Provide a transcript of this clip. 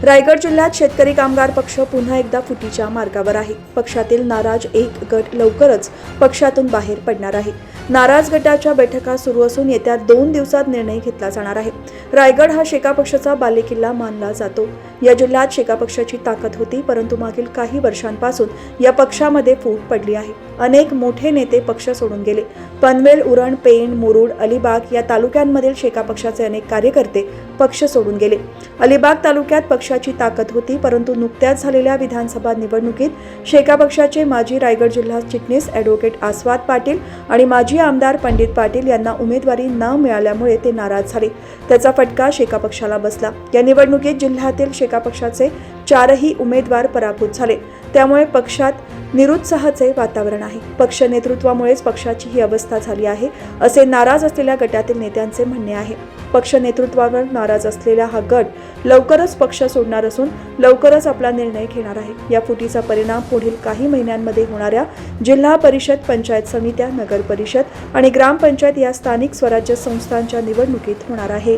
रायगड जिल्ह्यात शेतकरी कामगार पक्ष पुन्हा एकदा फुटीच्या मार्गावर आहे। पक्षातील नाराज एक गट लवकरच पक्षातून बाहेर पडणार आहे। नाराज गटाच्या बैठका सुरू असून येत्या 2 दिवसात निर्णय घेतला जाणार आहे। रायगड हा शेका पक्षाचा बालेकिल्ला मानला जातो। या जिल्ह्यात शेका पक्षाची ताकद होती, परंतु मागील काही वर्षांपासून या पक्षामध्ये फूट पडली आहे। अनेक मोठे नेते पक्ष सोडून गेले। पनवेल, उरण, पेण, मुरुड, अलिबाग या तालुक्यांमधील शेका पक्षाचे अनेक कार्यकर्ते पक्ष सोडून गेले। अलिबाग तालुक्यात पक्षाची ताकद होती, परंतु नुकत्याच झालेल्या विधानसभा निवडणुकीत शेका पक्षाचे माजी रायगड जिल्हा चिटणीस ॲडव्होकेट आस्वाद पाटील आणि माजी आमदार पंडित पाटील यांना उमेदवारी न मिळाल्यामुळे ते नाराज झाले। त्याचा फटका शेका पक्षाला बसला। या निवडणुकीत जिल्ह्यातील शेका पक्षाचे 4ही उमेदवार पराभूत झाले। त्यामुळे पक्षात निरुत्साहाचे वातावरण आहे। पक्ष नेतृत्वामुळेच पक्षाची ही अवस्था झाली आहे, असे नाराज असलेल्या गटातील नेत्यांचे म्हणणे आहे। पक्ष नेतृत्वावर नाराज असलेला हा गट लवकरच पक्ष सोडणार असून लवकरच आपला निर्णय घेणार आहे। या फुटीचा परिणाम पुढील काही महिन्यांमध्ये होणाऱ्या जिल्हा परिषद, पंचायत समित्या, नगर परिषद आणि ग्रामपंचायत या स्थानिक स्वराज्य संस्थांच्या निवडणुकीत होणार आहे।